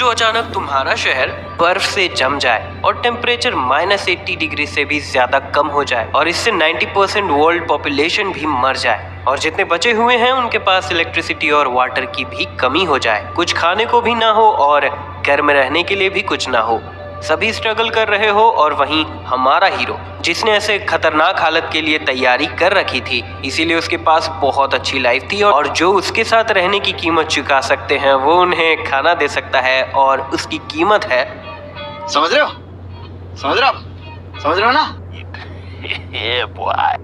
जो अचानक तुम्हारा शहर बर्फ से जम जाए और टेम्परेचर -80 डिग्री से भी ज्यादा कम हो जाए और इससे 90% वर्ल्ड पॉपुलेशन भी मर जाए और जितने बचे हुए हैं उनके पास इलेक्ट्रिसिटी और वाटर की भी कमी हो जाए, कुछ खाने को भी ना हो और घर में रहने के लिए भी कुछ ना हो। सभी स्ट्रगल कर रहे हो और वहीं हमारा हीरो जिसने ऐसे खतरनाक हालत के लिए तैयारी कर रखी थी, इसीलिए उसके पास बहुत अच्छी लाइफ थी और जो उसके साथ रहने की कीमत चुका सकते हैं वो उन्हें खाना दे सकता है और उसकी कीमत है। समझ रहे हो? समझ रहे हो? समझ रहे हो ना?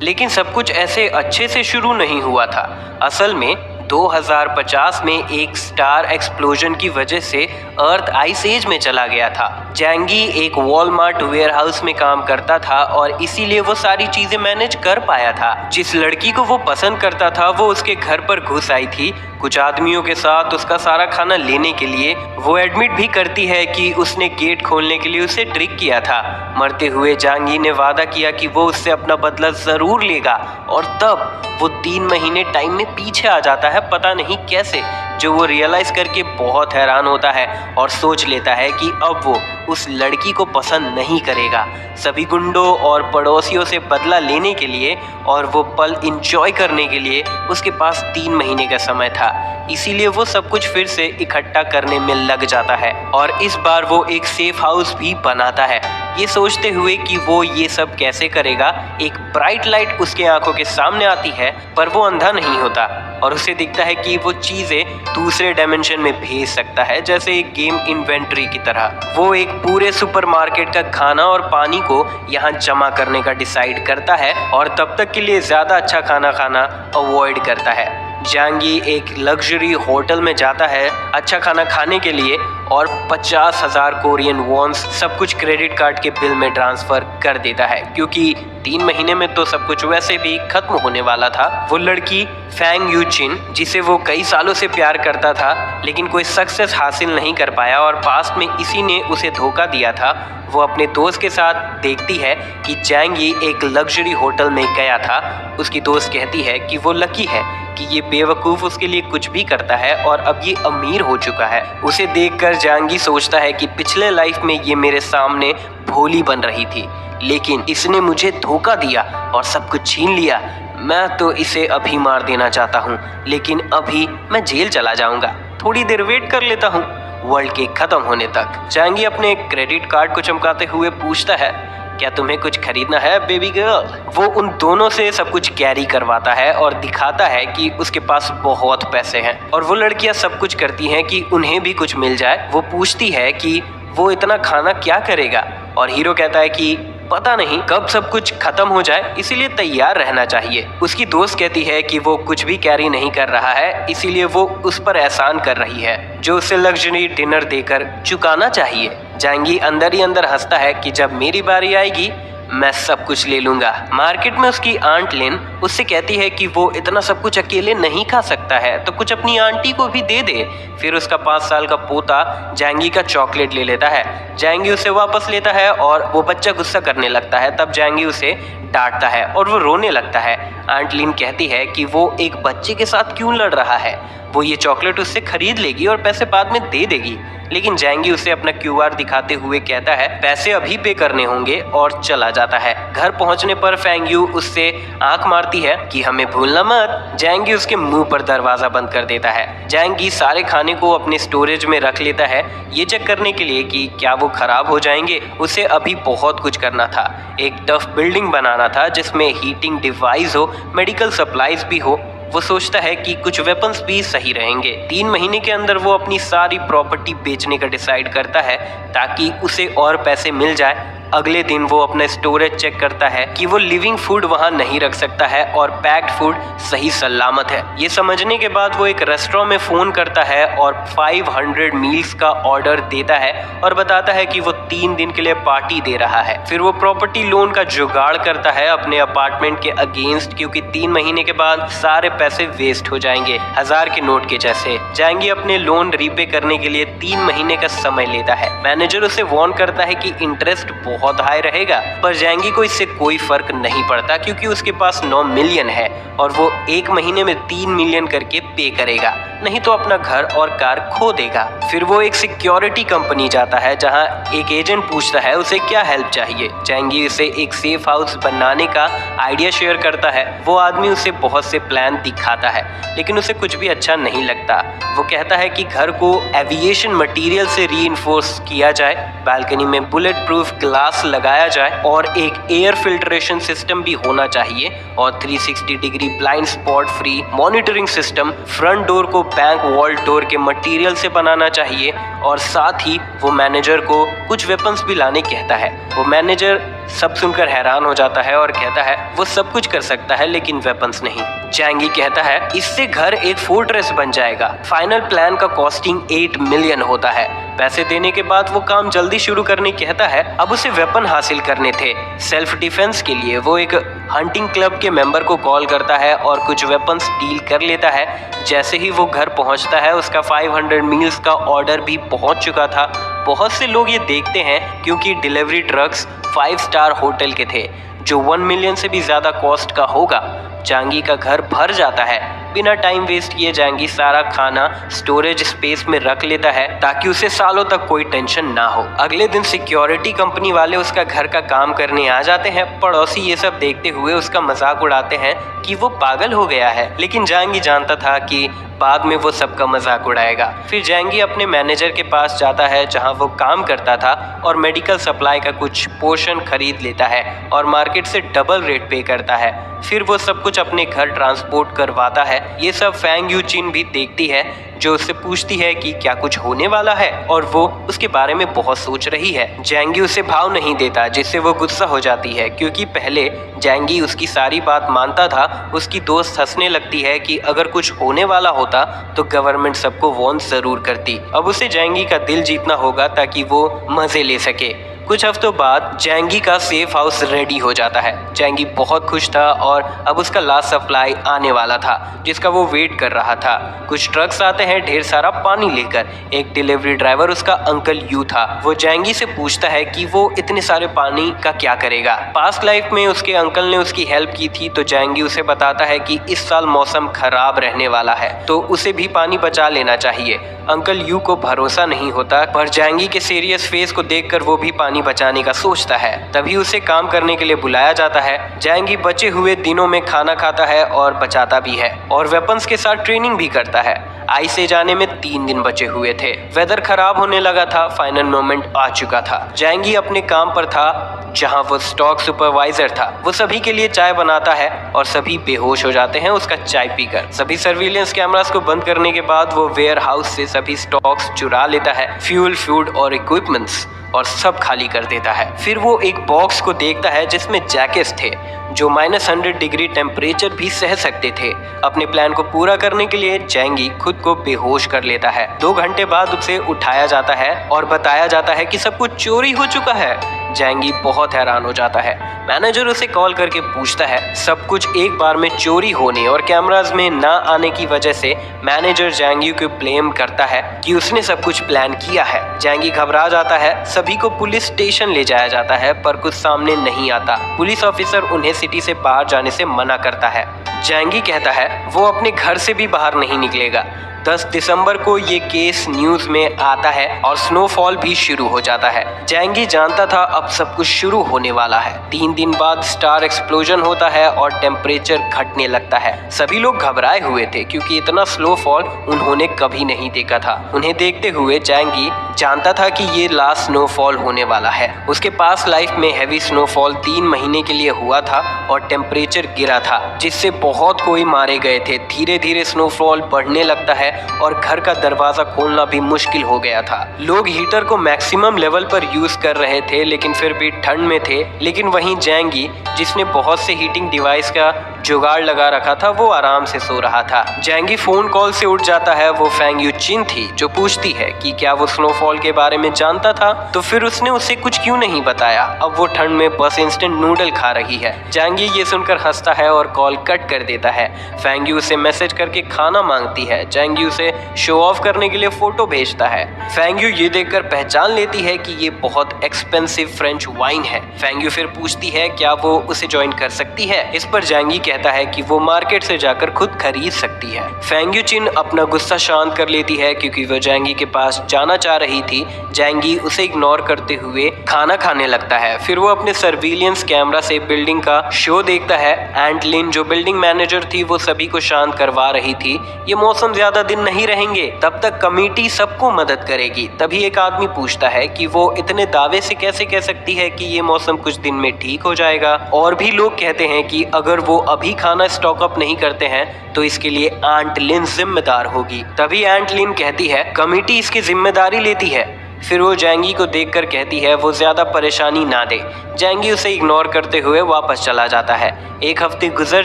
लेकिन सब कुछ ऐसे अच्छे से शुरू नहीं हुआ था। असल में 2050 में एक स्टार एक्सप्लोजन की वजह से अर्थ आइस एज में चला गया था। जैंगी एक वॉलमार्ट वेयरहाउस में काम करता था और इसीलिए वो सारी चीजें मैनेज कर पाया था। जिस लड़की को वो पसंद करता था वो उसके घर पर घुस आई थी कुछ आदमियों के साथ उसका सारा खाना लेने के लिए। वो एडमिट भी करती है कि उसने गेट खोलने के लिए उसे ट्रिक किया था। मरते हुए जैंगी ने वादा किया कि वो उससे अपना बदला जरूर लेगा और तब वो 3 महीने टाइम में पीछे आ जाता है, पता नहीं कैसे, जो वो रियलाइज करके बहुत हैरान होता है और सोच लेता है कि अब वो उस लड़की को पसंद नहीं करेगा। सभी गुंडों और पड़ोसियों से बदला लेने के लिए और वो पल इंजॉय करने के लिए उसके पास 3 महीने का समय था, इसीलिए वो सब कुछ फिर से इकट्ठा करने में लग जाता है और इस बार वो एक सेफ हाउस भी बनाता है। ये सोचते हुए कि वो ये सब कैसे करेगा, एक ब्राइट लाइट उसके आंखों के सामने आती है पर वो अंधा नहीं होता और उसे दिखता है कि वो चीजें दूसरे डायमेंशन में भेज सकता है, जैसे एक गेम इन्वेंटरी की तरह। वो एक पूरे सुपरमार्केट का खाना और पानी को यहाँ जमा करने का डिसाइड करता है और तब तक के लिए ज्यादा अच्छा खाना खाना अवॉइड करता है। जैंगी एक लग्जरी होटल में जाता है अच्छा खाना खाने के लिए और 50,000 कोरियन वॉन्स सब कुछ क्रेडिट कार्ड के बिल में ट्रांसफर कर देता है, क्योंकि 3 महीने में तो सब कुछ वैसे भी खत्म होने वाला था। वो लड़की फैंग यूचिन जिसे वो कई सालों से प्यार करता था लेकिन कोई सक्सेस हासिल नहीं कर पाया और पास्ट में इसी ने उसे धोखा दिया था, वो अपने दोस्त के साथ देखती है कि जैंगी एक लग्जरी होटल में गया था। उसकी दोस्त कहती है कि वो लकी है कि ये बेवकूफ उसके लिए कुछ भी करता है और अब ये अमीर हो चुका है। उसे देखकर जैंगी सोचता है कि पिछले लाइफ में ये मेरे सामने भोली बन रही थी लेकिन इसने मुझे धोखा दिया और सब कुछ छीन लिया। मैं तो इसे अभी मार देना चाहता हूँ लेकिन अभी मैं जेल चला जाऊंगा, थोड़ी देर वेट कर लेता हूँ वर्ल्ड के खत्म होने तक। जैंगी अपने क्रेडिट कार्ड को चमकाते हुए पूछता है, क्या तुम्हें कुछ खरीदना है बेबी गर्ल? वो उन दोनों से सब कुछ कैरी करवाता है और दिखाता है कि उसके पास बहुत पैसे हैं और वो लड़कियां सब कुछ करती हैं कि उन्हें भी कुछ मिल जाए। वो पूछती है कि वो इतना खाना क्या करेगा और हीरो कहता है कि पता नहीं कब सब कुछ खत्म हो जाए, इसीलिए तैयार रहना चाहिए। उसकी दोस्त कहती है कि वो कुछ भी कैरी नहीं कर रहा है, इसीलिए वो उस पर एहसान कर रही है जो उसे लग्जरी डिनर देकर चुकाना चाहिए। जैंगी अंदर ही अंदर हंसता है कि जब मेरी बारी आएगी मैं सब कुछ ले लूंगा। मार्केट में उसकी आंट लिन उससे कहती है कि वो इतना सब कुछ अकेले नहीं खा सकता है तो कुछ अपनी आंटी को भी दे दे। फिर उसका 5 साल का पोता जैंगी का चॉकलेट ले लेता है। जैंगी उसे वापस लेता है और वो बच्चा गुस्सा करने लगता है, तब जैंगी उसे डांटता है और वो रोने लगता है। आंट लिन कहती है कि वो एक बच्चे के साथ क्यों लड़ रहा है, वो ये चॉकलेट उससे खरीद लेगी और पैसे बाद में दे देगी। लेकिन जैंगी उसे अपना QR दिखाते हुए कहता है पैसे अभी पे करने होंगे और चला जाता है। घर पहुंचने पर फैंग यू उससे आंख मारती है कि हमें भूलना मत। जैंगी उसके मुंह पर दरवाजा बंद कर देता है। जैंगी सारे खाने को अपने स्टोरेज में रख लेता है ये चेक करने के लिए कि क्या वो खराब हो जाएंगे। उसे अभी बहुत कुछ करना था, एक टफ बिल्डिंग बनाना था जिसमें हीटिंग डिवाइस हो, मेडिकल सप्लाईज भी हो। वो सोचता है कि कुछ वेपन्स भी सही रहेंगे। 3 महीने के अंदर वो अपनी सारी प्रॉपर्टी बेचने का डिसाइड करता है ताकि उसे और पैसे मिल जाए। अगले दिन वो अपना स्टोरेज चेक करता है कि वो लिविंग फूड वहां नहीं रख सकता है और पैक्ड फूड सही सलामत है। ये समझने के बाद वो एक रेस्टोरेंट में फोन करता है और 500 मील्स का ऑर्डर देता है और बताता है कि वो 3 दिन के लिए पार्टी दे रहा है। फिर वो प्रॉपर्टी लोन का जुगाड़ करता है अपने अपार्टमेंट के अगेंस्ट, क्योंकि 3 महीने के बाद सारे पैसे वेस्ट हो जाएंगे 1000 के नोट के जैसे। जैंगी अपने लोन रीपे करने के लिए 3 महीने का समय लेता है। मैनेजर उसे वार्न करता है कि इंटरेस्ट बहुत हाई रहेगा, पर जैंगी को इससे कोई फर्क नहीं पड़ता क्योंकि उसके पास 9 मिलियन है और वो 1 महीने में 3 मिलियन करके पे करेगा, नहीं तो अपना घर और कार खो देगा। फिर वो एक सिक्योरिटी कंपनी जाता है जहां एक एजेंट पूछता है उसे क्या हेल्प चाहिए। जैंगी उसे एक सेफ हाउस बनाने का आइडिया शेयर करता है। वो आदमी उसे बहुत से प्लान दिखाता है लेकिन उसे कुछ भी अच्छा नहीं लगता। वो कहता है कि घर को एविएशन मटेरियल से रीइंफोर्स किया जाए, बालकनी में बुलेट प्रूफ ग्लास लगाया जाए और एक एयर फिल्ट्रेशन सिस्टम भी होना चाहिए और 360 degree blind spot free monitoring system. Front door को बैंक वॉल्ट डोर के मटेरियल से बनाना चाहिए और साथ ही वो मैनेजर को कुछ वेपन्स भी लाने कहता है। वो मैनेजर सब सुनकर हैरान हो जाता है और कहता है वो सब कुछ कर सकता है लेकिन वेपन्स नहीं। जैंगी कहता है इससे घर एक फोर्ट्रेस बन जाएगा। फाइनल प्लान का कॉस्टिंग 8 मिलियन होता है। पैसे देने के बाद वो काम जल्दी शुरू करने कहता है। अब उसे वेपन हासिल करने थे। सेल्फ डिफेंस के लिए वो एक हंटिंग क्लब के मेंबर को कॉल करता है और कुछ वेपन्स डील कर लेता है। जैसे ही वो घर पहुंचता है उसका 500 मील्स का ऑर्डर भी पहुंच चुका था। बहुत से लोग ये देखते हैं क्योंकि डिलीवरी ट्रक्स 5 स्टार होटल के थे जो 1 मिलियन से भी ज्यादा कॉस्ट का होगा। जैंगी का घर भर जाता है। बिना टाइम वेस्ट किए जैंगी सारा खाना स्टोरेज स्पेस में रख लेता है ताकि उसे सालों तक कोई टेंशन ना हो। अगले दिन सिक्योरिटी कंपनी वाले उसका घर का काम करने आ जाते हैं। पड़ोसी ये सब देखते हुए उसका मजाक उड़ाते हैं कि वो पागल हो गया है, लेकिन जैंगी जानता था कि बाद में वो सबका मजाक उड़ाएगा। फिर जैंगी अपने मैनेजर के पास जाता है जहां वो काम करता था और मेडिकल सप्लाई का कुछ पोर्शन खरीद लेता है और मार्केट से डबल रेट पे करता है। फिर वो सब कुछ अपने घर ट्रांसपोर्ट करवाता है। ये सब फैंग यू चिन भी देखती है जो उससे पूछती है कि क्या कुछ होने वाला है और वो उसके बारे में बहुत सोच रही है। जैंगी उसे भाव नहीं देता जिससे वो गुस्सा हो जाती है क्योंकि पहले जैंगी उसकी सारी बात मानता था। उसकी दोस्त हंसने लगती है कि अगर कुछ होने वाला होता तो गवर्नमेंट सबको वार्न जरूर करती। अब उसे जैंगी का दिल जीतना होगा ताकि वो मजे ले सके। कुछ हफ्तों बाद जैंगी का सेफ हाउस रेडी हो जाता है। जैंगी बहुत खुश था और अब उसका लास्ट सप्लाई आने वाला था जिसका वो वेट कर रहा था। कुछ ट्रक्स आते हैं ढेर सारा पानी लेकर। एक डिलीवरी ड्राइवर उसका अंकल यू था। वो जैंगी से पूछता है कि वो इतने सारे पानी का क्या करेगा। पास्ट लाइफ में उसके अंकल ने उसकी हेल्प की थी तो जैंगी उसे बताता है कि इस साल मौसम खराब रहने वाला है तो उसे भी पानी बचा लेना चाहिए। अंकल यू को भरोसा नहीं होता पर जैंगी के सीरियस फेस को देखकर वो भी पानी बचाने का सोचता है। तभी उसे काम करने के लिए बुलाया जाता है। जैंगी बचे हुए दिनों में खाना खाता है और बचाता भी है और वेपन्स के साथ ट्रेनिंग भी करता है। आईसे जाने में 3 दिन बचे हुए थे। वेदर खराब होने लगा था। फाइनल मोमेंट आ चुका था। जैंगी अपने काम पर था जहां वो स्टॉक सुपरवाइजर था। वो सभी के लिए चाय बनाता है और सभी बेहोश हो जाते हैं उसका चाय पीकर। सभी सर्विलेंस कैमरास को बंद करने के बाद वो वेयर हाउस से सभी स्टॉक्स चुरा लेता है, फ्यूल, फूड और इक्विपमेंट्स, और सब खाली कर देता है। फिर वो एक बॉक्स को देखता है जिसमें जैकेट्स थे जो -100 डिग्री टेम्परेचर भी सह सकते थे। अपने प्लान को पूरा करने के लिए जैंगी खुद को बेहोश कर लेता है। 2 घंटे बाद उसे उठाया जाता है और बताया जाता है कि सब कुछ चोरी हो चुका है। जैंगी बहुत हैरान हो जाता है। मैनेजर उसे कॉल करके पूछता है सब कुछ एक बार में चोरी होने और कैमरास में ना आने की वजह से मैनेजर जैंगी को ब्लेम करता है कि उसने सब कुछ प्लान किया है। जैंगी घबरा जाता है। सभी को पुलिस स्टेशन ले जाया जाता है पर कुछ सामने नहीं आता। पुलिस ऑफिसर उन्हें सिटी से बाहर जाने से मना करता है। जैंगी कहता है वो अपने घर से भी बाहर नहीं निकलेगा। 10 दिसंबर को ये केस न्यूज में आता है और स्नोफॉल भी शुरू हो जाता है। जैंगी जानता था अब सब कुछ शुरू होने वाला है। 3 दिन बाद स्टार एक्सप्लोजन होता है और टेम्परेचर घटने लगता है। सभी लोग घबराए हुए थे क्योंकि इतना स्नोफॉल उन्होंने कभी नहीं देखा था। उन्हें देखते हुए जैंगी जानता था कि ये लास्ट स्नोफॉल होने वाला है। उसके पास लाइफ में हैवी स्नोफॉल 3 महीने के लिए हुआ था और टेम्परेचर गिरा था जिससे बहुत कोई मारे गए थे। धीरे धीरे स्नोफॉल बढ़ने लगता है और घर का दरवाजा खोलना भी मुश्किल हो गया था। लोग हीटर को मैक्सिमम लेवल पर यूज कर रहे थे लेकिन फिर भी ठंड में थे। लेकिन वहीं जैंगी जिसने बहुत से हीटिंग डिवाइस का जुगाड़ लगा रखा था वो आराम से सो रहा था। जैंगी फोन कॉल से उठ जाता है। वो फैंग यू चिन थी जो पूछती है कि क्या वो स्नोफॉल के बारे में जानता था तो फिर उसने उसे कुछ क्यों नहीं बताया। अब वो ठंड में बस इंस्टेंट नूडल खा रही है। जैंगी ये सुनकर हंसता है और कॉल कट कर देता है। फैंग यू उसे मैसेज करके खाना मांगती है। जैंगी उसे शो ऑफ करने के लिए फोटो भेजता है। फेंग यू ये देखकर पहचान लेती है कि ये बहुत एक्सपेंसिव फ्रेंच वाइन है। फेंग यू फिर पूछती है क्या वो उसे ज्वाइन कर सकती है। इस पर जैंगी कहता है कि वो मार्केट से जाकर खुद खरीद सकती है। फेंग यू चिन अपना गुस्सा शांत कर लेती है क्योंकि वो जैंगी के पास जाना चाह रही थी। जैंगी उसे इग्नोर करते हुए खाना खाने लगता है। फिर वो अपने सर्विलियंस कैमरा से बिल्डिंग का शो देखता है। एंट लिन जो बिल्डिंग मैनेजर थी वो सभी को शांत करवा रही थी। ये मौसम ज्यादा दिन नहीं रहेंगे, तब तक कमेटी सबको मदद करेगी। तभी एक आदमी पूछता है कि वो इतने दावे से कैसे कह सकती है कि ये मौसम कुछ दिन में ठीक हो जाएगा। और भी लोग कहते हैं कि अगर वो अभी खाना स्टॉक अप नहीं करते हैं तो इसके लिए आंट लिन जिम्मेदार होगी। तभी आंट लिन कहती है कमेटी इसकी जिम्मेदारी लेती है। फिर वो जैंगी को देखकर कहती है वो ज्यादा परेशानी ना दे। जैंगी उसे इग्नोर करते हुए वापस चला जाता है। एक हफ्ते गुजर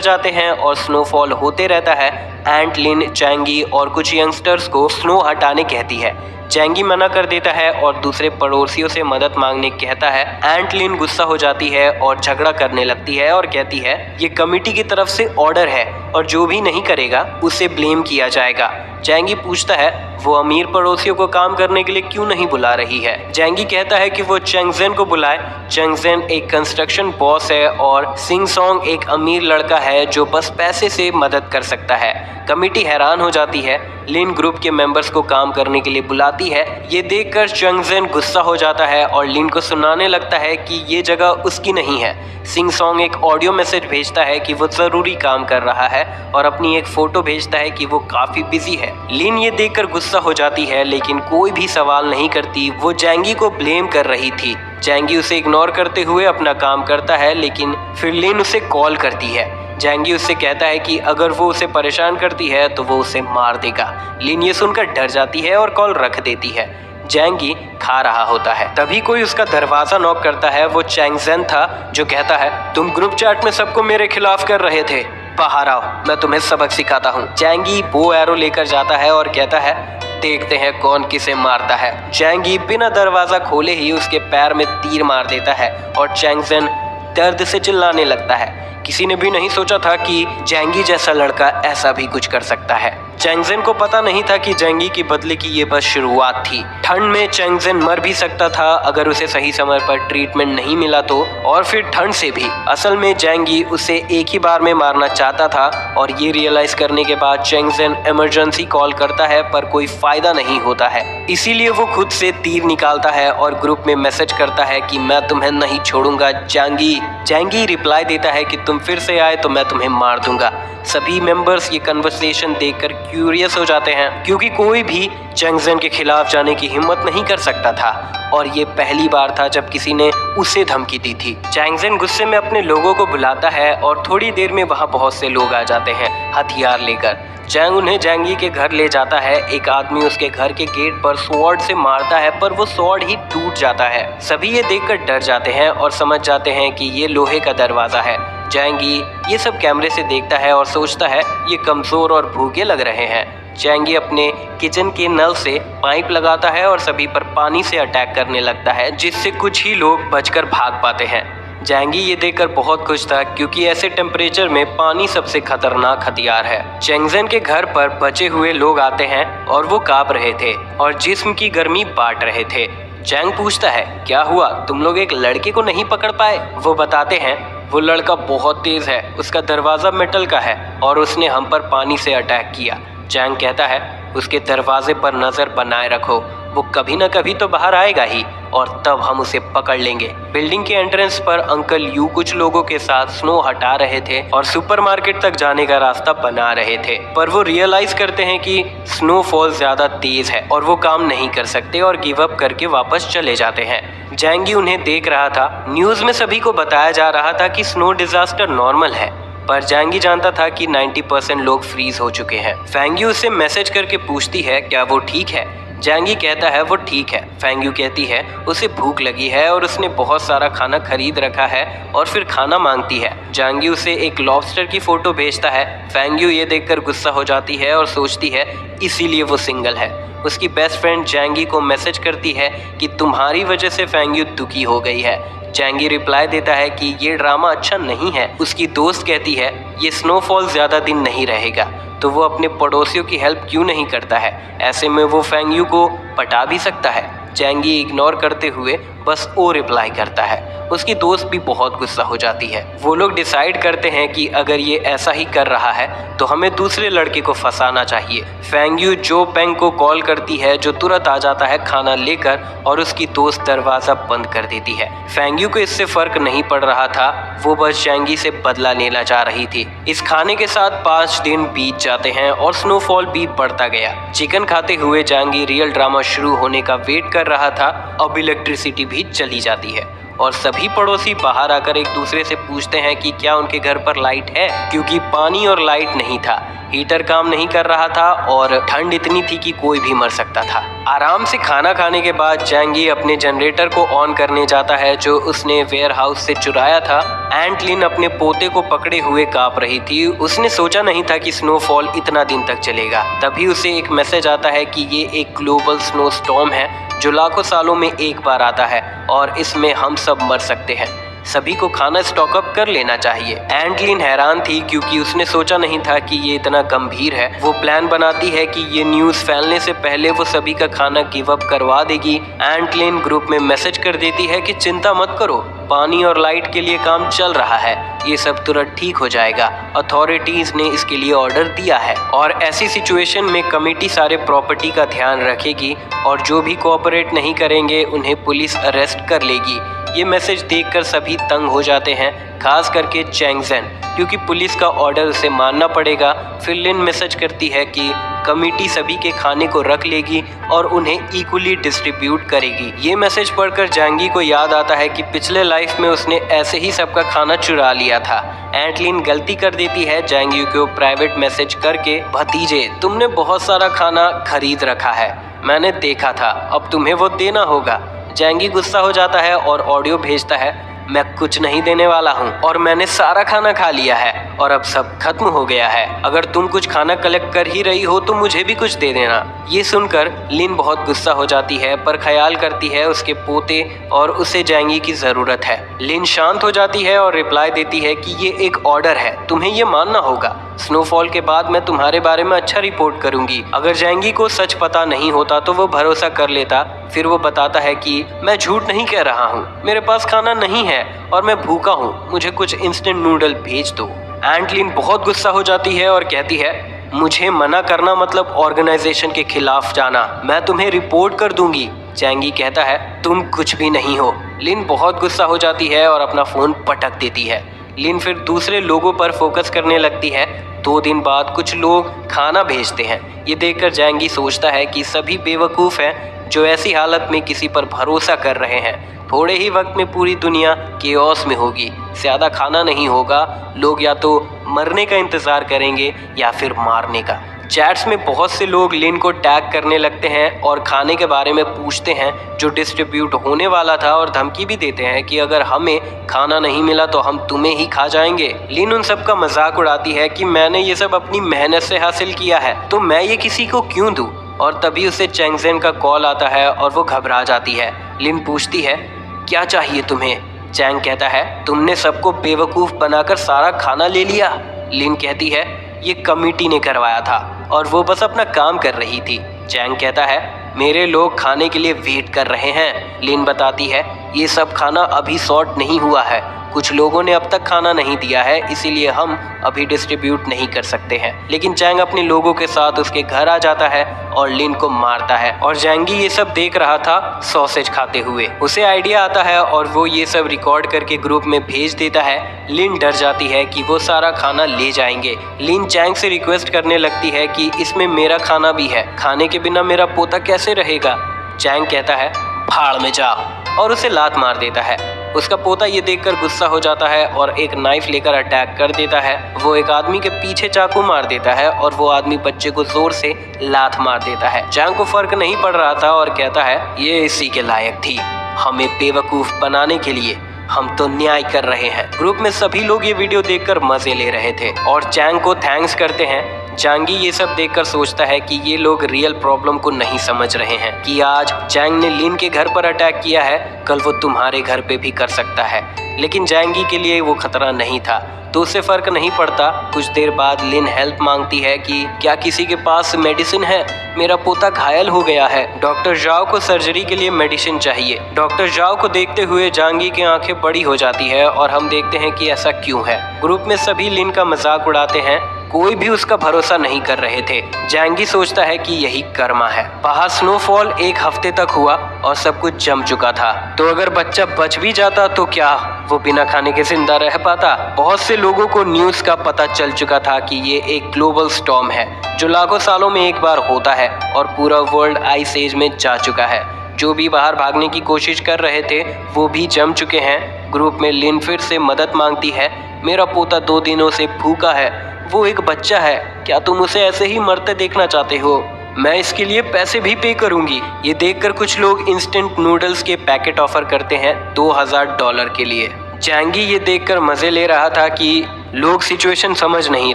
जाते हैं और स्नोफॉल होते रहता है। एंट लिन, जैंगी और कुछ यंगस्टर्स को स्नो हटाने कहती है। जैंगी मना कर देता है और दूसरे पड़ोसियों से मदद मांगने कहता है। एंट लिन गुस्सा हो जाती है और झगड़ा करने लगती है और कहती है ये कमेटी की तरफ से ऑर्डर है और जो भी नहीं करेगा उसे ब्लेम किया जाएगा। जैंगी पूछता है वो अमीर पड़ोसियों को काम करने के लिए क्यों नहीं बुला रही है। जैंगी कहता है कि वो चेंगजेन को बुलाए। चेंगजेन एक कंस्ट्रक्शन बॉस है और सिंग सॉन्ग एक अमीर लड़का है जो बस पैसे से मदद कर सकता है। कमेटी हैरान हो जाती है। लिन ग्रुप के मेंबर्स को काम करने के लिए बुलाती है। ये देखकर चेंगजेन गुस्सा हो जाता है और लिन को सुनाने लगता है कि ये जगह उसकी नहीं है। सिंग सॉन्ग एक ऑडियो मैसेज भेजता है कि वो जरूरी काम कर रहा है और अपनी एक फोटो भेजता है कि वो काफी बिजी है। लिन ये देखकर गुस्सा हो जाती है लेकिन कोई भी सवाल नहीं करती। वो जैंगी को ब्लेम कर रही थी। जैंगी उसे इग्नोर करते हुए अपना काम करता है लेकिन फिर लिन उसे कॉल करती है। जैंगी उससे कहता है कि अगर वो उसे परेशान करती है तो वो उसे मार देगा। लिन ये सुनकर डर जाती है और कॉल रख देती है। जैंगी खा रहा होता है। तभी कोई उसका दरवाजा नॉक करता है। वो चेंगजेन था जो कहता है तुम ग्रुप चैट में सबको मेरे खिलाफ कर रहे थे, बाहर आओ मैं तुम्हें सबक सिखाता हूँ। जैंगी बो एरो लेकर जाता है और कहता है देखते हैं कौन किसे मारता है। जैंगी बिना दरवाजा खोले ही उसके पैर में तीर मार देता है और चेंगजेन दर्द से चिल्लाने लगता है। किसी ने भी नहीं सोचा था कि जैंगी जैसा लड़का ऐसा भी कुछ कर सकता है। चेंगजेन को पता नहीं था कि जैंगी की बदले की ये बस शुरुआत थी। ठंड में चेंगजेन मर भी सकता था अगर उसे सही समय पर ट्रीटमेंट नहीं मिला तो, और फिर ठंड से भी। असल में जैंगी उसे एक ही बार में मारना चाहता था और ये रियलाइज करने के बाद चेंगजेन इमरजेंसी कॉल करता है पर कोई फायदा नहीं होता है। इसीलिए वो खुद से तीर निकालता है और ग्रुप में मैसेज करता है कि मैं तुम्हें नहीं छोड़ूंगा जैंगी। जैंगी रिप्लाई देता है कि तुम फिर से आए तो मैं तुम्हें मार दूंगा। सभी मेंबर्स ये कन्वर्सेशन देखकर क्यूरियस हो जाते हैं क्योंकि कोई भी चेंगजेन के खिलाफ जाने की हिम्मत नहीं कर सकता था और ये पहली बार था जब किसी ने उसे धमकी दी थी। चेंगजेन गुस्से में अपने लोगों को बुलाता है और थोड़ी देर में वहाँ बहुत से लोग आ जाते हैं हथियार लेकर। जैंग उन्हें जैंगी के घर ले जाता है। एक आदमी उसके घर के गेट पर स्वॉर्ड से मारता है पर वो स्वॉर्ड ही टूट जाता है। सभी ये देखकर डर जाते हैं और समझ जाते हैं कि ये लोहे का दरवाजा है। जैंगी ये सब कैमरे से देखता है और सोचता है ये कमजोर और भूखे लग रहे हैं। जैंगी अपने किचन के नल से पाइप लगाता है और सभी पर पानी से अटैक करने लगता है जिससे कुछ ही लोग बचकर भाग पाते हैं। जैंगी ये देखकर बहुत खुश था क्योंकि ऐसे टेम्परेचर में पानी सबसे खतरनाक हथियार है। चेंगजेन के घर पर बचे हुए लोग आते हैं और वो कांप रहे थे और जिस्म की गर्मी बांट रहे थे। जैंग पूछता है क्या हुआ, तुम लोग एक लड़के को नहीं पकड़ पाए? वो बताते हैं वो लड़का बहुत तेज है, उसका दरवाजा मेटल का है और उसने हम पर पानी से अटैक किया। जैंग कहता है उसके दरवाजे पर नजर बनाए रखो, वो कभी न कभी तो बाहर आएगा ही और तब हम उसे पकड़ लेंगे। बिल्डिंग के एंट्रेंस पर अंकल यू कुछ लोगों के साथ स्नो हटा रहे थे और सुपरमार्केट तक जाने का रास्ता बना रहे थे, पर वो रियलाइज करते हैं कि स्नोफॉल ज्यादा तेज है और वो काम नहीं कर सकते और गिव अप करके वापस चले जाते हैं। जैंगी उन्हें देख रहा था। न्यूज में सभी को बताया जा रहा था कि स्नो डिजास्टर नॉर्मल है, पर जैंगी जानता था कि 90% लोग फ्रीज हो चुके हैं। फेंग यू उसे मैसेज करके पूछती है क्या वो ठीक है। जैंगी कहता है वो ठीक है। फेंग यू कहती है उसे भूख लगी है और उसने बहुत सारा खाना खरीद रखा है और फिर खाना मांगती है। जैंगी उसे एक लॉबस्टर की फोटो भेजता है। फेंग यू ये देखकर गुस्सा हो जाती है और सोचती है इसीलिए वो सिंगल है। उसकी बेस्ट फ्रेंड जैंगी को मैसेज करती है कि तुम्हारी वजह से फेंग यू दुखी हो गई है। जैंगी रिप्लाई देता है कि ये ड्रामा अच्छा नहीं है। उसकी दोस्त कहती है ये स्नोफॉल ज्यादा दिन नहीं रहेगा, तो वो अपने पड़ोसियों की हेल्प क्यों नहीं करता है? ऐसे में वो फेंग यू को पटा भी सकता है। जैंगी इग्नोर करते हुए बस ओ रिप्लाई करता है। उसकी दोस्त भी बहुत गुस्सा हो जाती है। वो लोग डिसाइड करते हैं कि अगर ये ऐसा ही कर रहा है तो हमें दूसरे लड़के को फंसाना चाहिए। फेंग यू जो पेंग को कॉल करती है, जो तुरंत आ जाता है खाना लेकर, और उसकी दोस्त दरवाजा बंद कर देती है। फेंग यू को इससे फर्क नहीं पड़ रहा था, वो बस जैंगी से बदला लेना चाह रही थी। इस खाने के साथ 5 दिन बीत जाते हैं और स्नोफॉल भी बढ़ता गया। चिकन खाते हुए जैंगी रियल ड्रामा शुरू होने का वेट कर रहा था। अब इलेक्ट्रिसिटी भी चली जाती है और सभी पड़ोसी बाहर आकर एक दूसरे से पूछते हैं कि क्या उनके घर पर लाइट है, क्योंकि पानी और लाइट नहीं था। हीटर काम नहीं कर रहा था और ठंड इतनी थी कि कोई भी मर सकता था। आराम से खाना खाने के बाद जैंगी अपने जनरेटर को ऑन करने जाता है जो उसने वेयर हाउस से चुराया था। एंट लिन अपने पोते को पकड़े हुए कांप रही थी। उसने सोचा नहीं था कि स्नोफॉल इतना दिन तक चलेगा। तभी उसे एक मैसेज आता है कि ये एक ग्लोबल स्नो स्टॉर्म है जो लाखों सालों में एक बार आता है और इसमें हम सब मर सकते हैं। सभी को खाना स्टॉक अप कर लेना चाहिए। एंट लिन हैरान थी क्योंकि उसने सोचा नहीं था कि ये इतना गंभीर है। वो प्लान बनाती है कि ये न्यूज़ फैलने से पहले वो सभी का खाना गिव अप करवा देगी। एंट लिन ग्रुप में मैसेज कर देती है कि चिंता मत करो, पानी और लाइट के लिए काम चल रहा है, ये सब तुरंत ठीक हो जाएगा। अथॉरिटीज ने इसके लिए ऑर्डर दिया है और ऐसी सिचुएशन में कमेटी सारे प्रॉपर्टी का ध्यान रखेगी और जो भी कोऑपरेट नहीं करेंगे उन्हें पुलिस अरेस्ट कर लेगी। ये मैसेज देखकर सभी तंग हो जाते हैं, खास करके चैंगजेन, क्योंकि पुलिस का ऑर्डर उसे मानना पड़ेगा। फिर लिन मैसेज करती है कि कमेटी सभी के खाने को रख लेगी और उन्हें इक्वली डिस्ट्रीब्यूट करेगी। ये मैसेज पढ़कर जैंगी को याद आता है कि पिछले लाइफ में उसने ऐसे ही सबका खाना चुरा लिया था। एंट लिन गलती कर देती है जैंगी को प्राइवेट मैसेज करके, भतीजे तुमने बहुत सारा खाना खरीद रखा है, मैंने देखा था, अब तुम्हें वो देना होगा। जैंगी गुस्सा हो जाता है और ऑडियो भेजता है, मैं कुछ नहीं देने वाला हूँ और मैंने सारा खाना खा लिया है और अब सब खत्म हो गया है। अगर तुम कुछ खाना कलेक्ट कर ही रही हो तो मुझे भी कुछ दे देना। ये सुनकर लिन बहुत गुस्सा हो जाती है पर ख्याल करती है उसके पोते और उसे जैंगी की जरूरत है। लिन शांत हो जाती है और रिप्लाई देती है कि ये एक ऑर्डर है, तुम्हें ये मानना होगा। स्नोफॉल के बाद मैं तुम्हारे बारे में अच्छा रिपोर्ट करूंगी। अगर जैंगी को सच पता नहीं होता तो वो भरोसा कर लेता। फिर वो बताता है कि मैं झूठ नहीं कह रहा हूँ, मेरे पास खाना नहीं है और मैं भूखा हूँ, मुझे कुछ इंस्टेंट नूडल भेज दो। एंट लिन बहुत गुस्सा हो जाती है और कहती है, मुझे मना करना मतलब ऑर्गेनाइजेशन के खिलाफ जाना, मैं तुम्हें रिपोर्ट कर दूंगी। जैंगी कहता है, तुम कुछ भी नहीं हो। लिन बहुत गुस्सा हो जाती है और अपना फोन पटक देती है। लिन फिर दूसरे लोगों पर फोकस करने लगती है। 2 दिन बाद कुछ लोग खाना भेजते हैं। ये देखकर जैंगी सोचता है कि सभी बेवकूफ़ हैं जो ऐसी हालत में किसी पर भरोसा कर रहे हैं। थोड़े ही वक्त में पूरी दुनिया केओस में होगी, ज़्यादा खाना नहीं होगा, लोग या तो मरने का इंतज़ार करेंगे या फिर मारने का। चैट्स में बहुत से लोग लिन को टैग करने लगते हैं और खाने के बारे में पूछते हैं जो डिस्ट्रीब्यूट होने वाला था और धमकी भी देते हैं कि अगर हमें खाना नहीं मिला तो हम तुम्हें ही खा जाएंगे। लिन उन सब का मजाक उड़ाती है कि मैंने ये सब अपनी मेहनत से हासिल किया है तो मैं ये किसी को क्यों दूं। और तभी उसे चैंगजेन का कॉल आता है और वो घबरा जाती है। लिन पूछती है, क्या चाहिए तुम्हें? चैंग कहता है, तुमने सबको बेवकूफ़ बनाकर सारा खाना ले लिया। लिन कहती है, ये कमेटी ने करवाया था और वो बस अपना काम कर रही थी। चैंग कहता है, मेरे लोग खाने के लिए वेट कर रहे हैं। लिन बताती है, ये सब खाना अभी सॉर्ट नहीं हुआ है, कुछ लोगों ने अब तक खाना नहीं दिया है, इसीलिए हम अभी डिस्ट्रीब्यूट नहीं कर सकते हैं। लेकिन चैंग अपने लोगों के साथ उसके घर आ जाता है और लिन को मारता है और जैंगी ये सब देख रहा था सॉसेज खाते हुए। उसे आइडिया आता है और वो ये सब रिकॉर्ड करके ग्रुप में भेज देता है। लिन डर जाती है कि वो सारा खाना ले जाएंगे। लिन चैंग से रिक्वेस्ट करने लगती है कि इसमें मेरा खाना भी है, खाने के बिना मेरा पोता कैसे रहेगा। चैंग कहता है, भाड़ में जाओ, और उसे लात मार देता है। उसका पोता ये देखकर गुस्सा हो जाता है और एक नाइफ लेकर अटैक कर देता है। वो एक आदमी के पीछे चाकू मार देता है और वो आदमी बच्चे को जोर से लात मार देता है। चैंग को फर्क नहीं पड़ रहा था और कहता है, ये इसी के लायक थी, हमें बेवकूफ बनाने के लिए हम तो न्याय कर रहे हैं। ग्रुप में सभी लोग ये वीडियो देखकर मजे ले रहे थे और चैंग को थैंक्स करते हैं। जैंगी ये सब देखकर सोचता है कि ये लोग रियल प्रॉब्लम को नहीं समझ रहे हैं कि आज चैंग ने लिन के घर पर अटैक किया है, कल वो तुम्हारे घर पे भी कर सकता है। लेकिन जैंगी के लिए वो खतरा नहीं था। तो उससे फर्क नहीं पड़ता। कुछ देर बाद लिन हेल्प मांगती है कि क्या किसी के पास मेडिसिन है, मेरा पोता घायल हो गया है। डॉक्टर जाओ को सर्जरी के लिए मेडिसिन चाहिए। डॉक्टर जाओ को देखते हुए जांगी की आंखें बड़ी हो जाती है और हम देखते हैं कि ऐसा क्यों है। ग्रुप में सभी लिन का मजाक उड़ाते हैं, कोई भी उसका भरोसा नहीं कर रहे थे। जैंगी सोचता है कि यही कर्मा है। बाहर स्नोफॉल 1 हफ्ते तक हुआ और सब कुछ जम चुका था। तो अगर बच्चा बच भी जाता तो क्या वो बिना खाने के जिंदा रह पाता? बहुत से लोगों को न्यूज़ का पता चल चुका था कि ये एक ग्लोबल स्टॉर्म है जो लाखों सालों में एक बार होता है और पूरा वर्ल्ड आइस एज में जा चुका है। जो भी बाहर भागने की कोशिश कर रहे थे वो भी जम चुके हैं। ग्रुप में लिन फिर से मदद मांगती है, मेरा पोता 2 दिनों से भूखा है, वो एक बच्चा है, क्या तुम उसे ऐसे ही मरते देखना चाहते हो? मैं इसके लिए पैसे भी पे करूंगी। ये देखकर कुछ लोग इंस्टेंट नूडल्स के पैकेट ऑफर करते हैं $2000 के लिए। जैंगी ये देखकर मजे ले रहा था कि लोग सिचुएशन समझ नहीं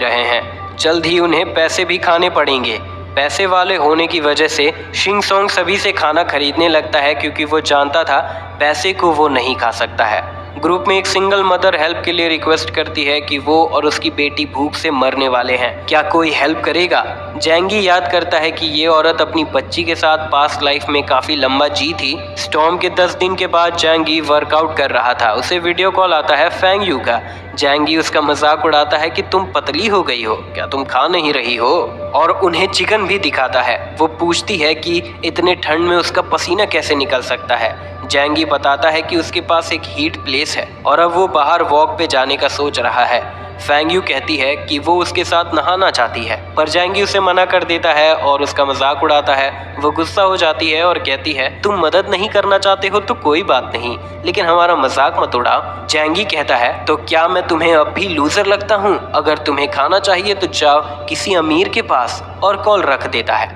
रहे हैं, जल्द ही उन्हें पैसे भी खाने पड़ेंगे। पैसे वाले होने की वजह से शिंग सोंग सभी से खाना खरीदने लगता है क्योंकि वो जानता था पैसे को वो नहीं खा सकता है। ग्रुप में एक सिंगल मदर हेल्प के लिए रिक्वेस्ट करती है कि वो और उसकी बेटी भूख से मरने वाले हैं, क्या कोई हेल्प करेगा? जैंगी याद करता है कि ये औरत अपनी बच्ची के साथ पास्ट लाइफ में काफी लंबा जी थी। स्टॉर्म के 10 दिन के बाद जैंगी वर्कआउट कर रहा था। उसे वीडियो कॉल आता है फैंग यू का। जैंगी उसका मजाक उड़ाता है कि तुम पतली हो गई हो, क्या तुम खा नहीं रही हो? और उन्हें चिकन भी दिखाता है। वो पूछती है कि इतने ठंड में उसका पसीना कैसे निकल सकता है। जैंगी बताता है कि उसके पास एक हीट प्लेस है और अब वो बाहर वॉक पे जाने का सोच रहा है। फैंग यू कहती है कि वो उसके साथ नहाना चाहती है, पर जैंगी उसे मना कर देता है और उसका मजाक उड़ाता है। वो गुस्सा हो जाती है और कहती है, तुम मदद नहीं करना चाहते हो तो कोई बात नहीं, लेकिन हमारा मजाक मत उड़ाओ। जैंगी कहता है, तो क्या मैं तुम्हें अब भी लूजर लगता हूँ? अगर तुम्हें खाना चाहिए तो जाओ किसी अमीर के पास, और कॉल रख देता है।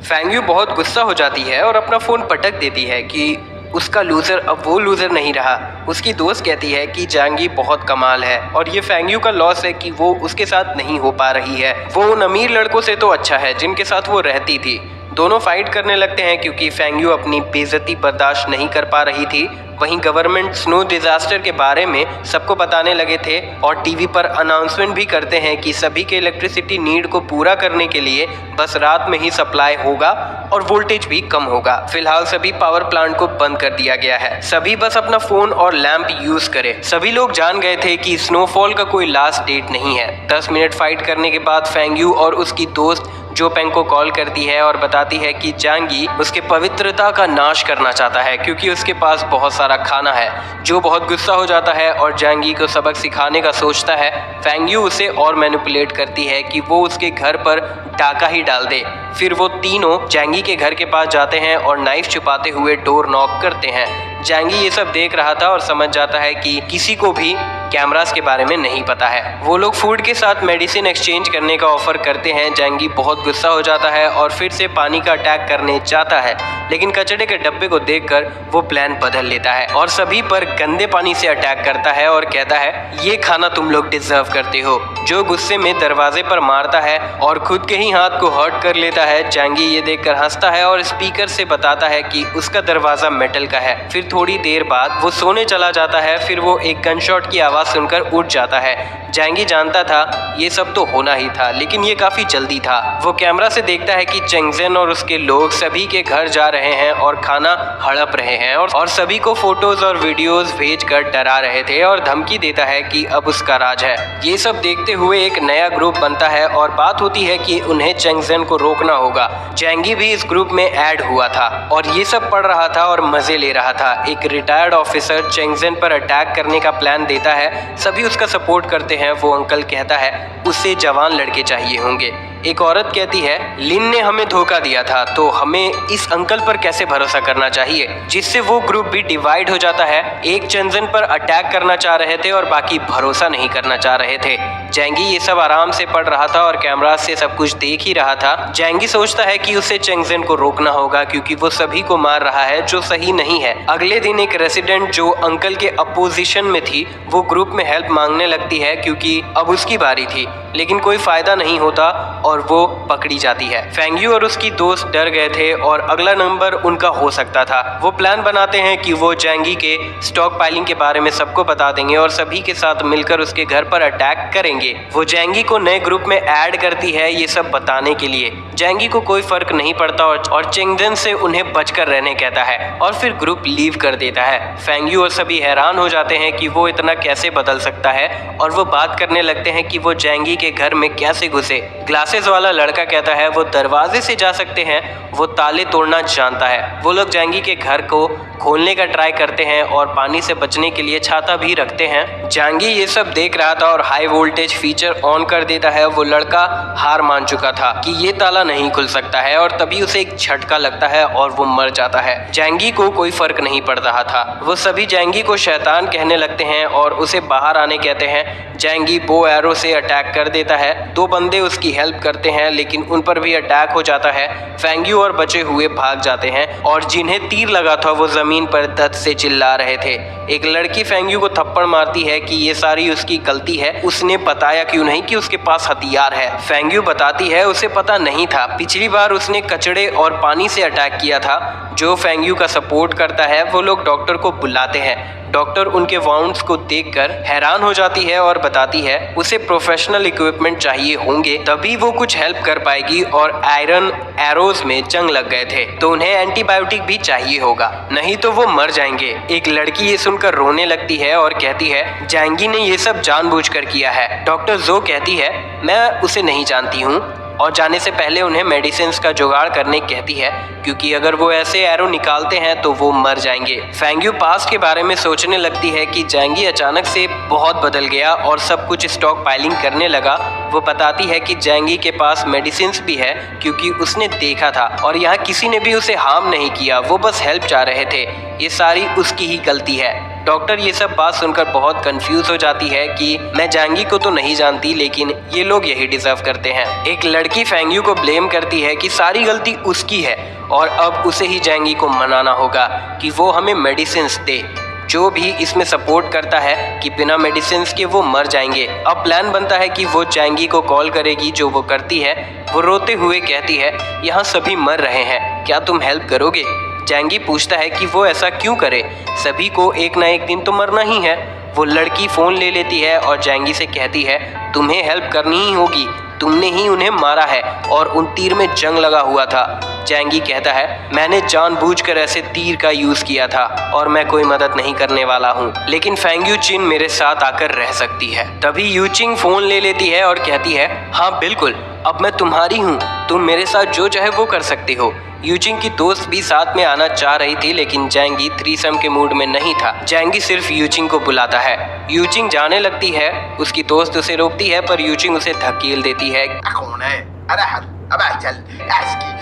फैंग यू बहुत गुस्सा हो जाती है और अपना फोन पटक देती है कि उसका लूजर अब वो लूजर नहीं रहा। उसकी दोस्त कहती है कि जैंगी बहुत कमाल है और ये फैंग यू का लॉस है कि वो उसके साथ नहीं हो पा रही है। वो उन अमीर लड़कों से तो अच्छा है जिनके साथ वो रहती थी। दोनों फाइट करने लगते हैं क्योंकि फैंग यू अपनी बेइज्जती बर्दाश्त नहीं कर पा रही थी। वहीं गवर्नमेंट स्नो डिजास्टर के बारे में सबको बताने लगे थे और टीवी पर अनाउंसमेंट भी करते हैं कि सभी के इलेक्ट्रिसिटी नीड को पूरा करने के लिए बस रात में ही सप्लाई होगा और वोल्टेज भी कम होगा। फिलहाल सभी पावर प्लांट को बंद कर दिया गया है, सभी बस अपना फोन और लैंप यूज करें। सभी लोग जान गए थे कि स्नोफॉल का कोई लास्ट डेट नहीं है। 10 मिनट फाइट करने के बाद फैंग यू और उसकी दोस्त जो पेंग को कॉल करती है और बताती है कि जैंगी उसके पवित्रता का नाश करना चाहता है क्योंकि उसके पास बहुत सारा खाना है। जो बहुत गुस्सा हो जाता है और जैंगी को सबक सिखाने का सोचता है। फैंग यू उसे और मैनिपुलेट करती है कि वो उसके घर पर डाका ही डाल दे। फिर वो तीनों जैंगी के घर के पास जाते हैं और नाइफ छुपाते हुए डोर नॉक करते हैं। जैंगी ये सब देख रहा था और समझ जाता है कि किसी को भी कैमरास के बारे में नहीं पता है। वो लोग फूड के साथ मेडिसिन एक्सचेंज करने का ऑफर करते हैं। जैंगी बहुत गुस्सा हो जाता है और फिर से पानी का अटैक करने जाता है, लेकिन कचड़े के डब्बे को देखकर वो प्लान बदल लेता है और सभी पर गंदे पानी से अटैक करता है और कहता है, ये खाना तुम लोग डिजर्व करते हो। जो गुस्से में दरवाजे पर मारता है और खुद के ही हाथ को हर्ट कर लेता है। जैंगी ये देखकर हंसता है और स्पीकर से बताता है कि उसका दरवाजा मेटल का है। फिर थोड़ी देर बाद वो सोने चला जाता है। फिर वो एक गनशॉट की आवाज सुनकर उठ जाता है। जैंगी जानता था ये सब तो होना ही था, लेकिन ये काफी जल्दी था। वो कैमरा से देखता है कि चेंगजेन और उसके लोग सभी के घर जा रहे हैं और खाना हड़प रहे हैं और सभी को फोटोज और वीडियोस भेजकर डरा रहे थे और धमकी देता है कि अब उसका राज है। ये सब देखते हुए एक नया ग्रुप बनता है और बात होती है कि उन्हें चेंगजेन को रोकना होगा। जैंगी भी इस ग्रुप में ऐड हुआ था और ये सब पढ़ रहा था और मजे ले रहा था। एक रिटायर्ड ऑफिसर चेंगजेन पर अटैक करने का प्लान देता है। सभी उसका सपोर्ट करते हैं। वो अंकल कहता है उसे जवान लड़के चाहिए होंगे। एक औरत कहती है, लिन ने हमें धोखा दिया था तो हमें इस अंकल पर कैसे भरोसा करना चाहिए, जिससे वो ग्रुप भी डिवाइड हो जाता है। एक चेंगजेन पर अटैक करना चाह रहे थे और बाकी भरोसा नहीं करना चाह रहे थे। जैंगी ये सब आराम से पढ़ रहा था और कैमरा से सब कुछ देख ही रहा था। जैंगी सोचता है कि उसे चेंगजेन को रोकना होगा क्योंकि वो सभी को मार रहा है, जो सही नहीं है। अगले दिन एक रेसिडेंट जो अंकल के अपोजिशन में थी वो ग्रुप में हेल्प मांगने लगती है क्योंकि अब उसकी बारी थी, लेकिन कोई फायदा नहीं होता और वो पकड़ी जाती है। फेंगयू और उसकी दोस्त डर गए थे और अगला नंबर उनका हो सकता था। वो प्लान बनाते हैं कि वो जैंगी के स्टॉक पाइलिंग के बारे में सबको बता देंगे और सभी के साथ मिलकर उसके घर पर अटैक करेंगे। वो जैंगी को नए ग्रुप में ऐड करती है ये सब बताने के लिए। जैंगी को कोई फर्क नहीं पड़ता और चेंगजन से उन्हें बचकर रहने कहता है और फिर ग्रुप लीव कर देता है। फेंगयू और सभी हैरान हो जाते हैं कि वो इतना कैसे बदल सकता है और वो बात करने लगते हैं कि वो जैंगी के घर में कैसे घुसे। ग्लासेस वाला लड़का कहता है वो दरवाजे से जा सकते हैं, वो ताले तोड़ना जानता है। वो लोग जैंगी के घर को खोलने का ट्राई करते हैं और पानी से बचने के लिए छाता भी रखते हैं। जैंगी ये सब देख रहा था और हाई वोल्टेज फीचर ऑन कर देता है। वो लड़का हार मान चुका था कि ये ताला नहीं खुल सकता है और तभी उसे एक झटका लगता है और वो मर जाता है। जैंगी को कोई फर्क नहीं पड़ रहा था। वो सभी जैंगी को शैतान कहने लगते हैं और उसे बाहर आने कहते हैं। जैंगी बो एरो से अटैक कर देता है। दो बंदे उसकी हेल्प करते हैं लेकिन उन पर भी अटैक हो जाता है। फेंगयू और बचे हुए भाग जाते हैं और जिन्हें तीर लगा था वो जमीन पर दर्द से चिल्ला रहे थे। एक लड़की फेंगयू को थप्पड़ मारती है कि ये सारी उसकी गलती है, उसने बताया क्यों नहीं कि उसके पास हथियार है। फेंगयू बताती है उसे पता नहीं था, पिछली बार उसने कचड़े और पानी से अटैक किया था। जो फेंगयू का सपोर्ट करता है वो लोग डॉक्टर को बुलाते हैं। डॉक्टर उनके वाउंड्स को देखकर हैरान हो जाती है और बताती है उसे प्रोफेशनल इक्विपमेंट चाहिए होंगे तभी वो कुछ हेल्प कर पाएगी और आयरन एरोज में जंग लग गए थे तो उन्हें एंटीबायोटिक भी चाहिए होगा, नहीं तो वो मर जाएंगे। एक लड़की ये सुनकर रोने लगती है और कहती है जैंगी ने ये सब जानबूझकर किया है। डॉक्टर जो कहती है मैं उसे नहीं जानती हूँ और जाने से पहले उन्हें मेडिसिन का जुगाड़ करने कहती है क्योंकि अगर वो ऐसे एरो निकालते हैं तो वो मर जाएंगे। फेंगयू पास्ट के बारे में सोचने लगती है कि जैंगी अचानक से बहुत बदल गया और सब कुछ स्टॉक पाइलिंग करने लगा। वो बताती है कि जैंगी के पास मेडिसिन भी है क्योंकि उसने देखा था और यहाँ किसी ने भी उसे हार्म नहीं किया, वो बस हेल्प चाह रहे थे। ये सारी उसकी ही गलती है। डॉक्टर ये सब बात सुनकर बहुत कंफ्यूज हो जाती है कि मैं जैंगी को तो नहीं जानती लेकिन ये लोग यही डिजर्व करते हैं। एक लड़की फेंगयू को ब्लेम करती है कि सारी गलती उसकी है और अब उसे ही जैंगी को मनाना होगा कि वो हमें मेडिसिन दे। जो भी इसमें सपोर्ट करता है कि बिना मेडिसिन के वो मर जाएंगे। अब प्लान बनता है कि वो जैंगी को कॉल करेगी, जो वो करती है। वो रोते हुए कहती है यहाँ सभी मर रहे हैं, क्या तुम हेल्प करोगे? जैंगी पूछता है कि वो ऐसा क्यों करे, सभी को एक ना एक दिन तो मरना ही है। वो लड़की फ़ोन ले लेती है और जैंगी से कहती है तुम्हें हेल्प करनी ही होगी, तुमने ही उन्हें मारा है और उन तीर में जंग लगा हुआ था। जैंगी कहता है मैंने जानबूझकर ऐसे तीर का यूज़ किया था और मैं कोई मदद नहीं करने वाला हूँ, लेकिन फेंगयू चिन मेरे साथ आकर रह सकती है। तभी यूचिंग फ़ोन ले लेती है और कहती है हाँ बिल्कुल, अब मैं तुम्हारी हूँ, तुम मेरे साथ जो चाहे वो कर सकती हो। यूचिंग की दोस्त भी साथ में आना चाह रही थी लेकिन जैंगी थ्रीसम के मूड में नहीं था। जैंगी सिर्फ यूचिंग को बुलाता है। यूचिंग जाने लगती है, उसकी दोस्त उसे रोकती है पर यूचिंग उसे धकेल देती है।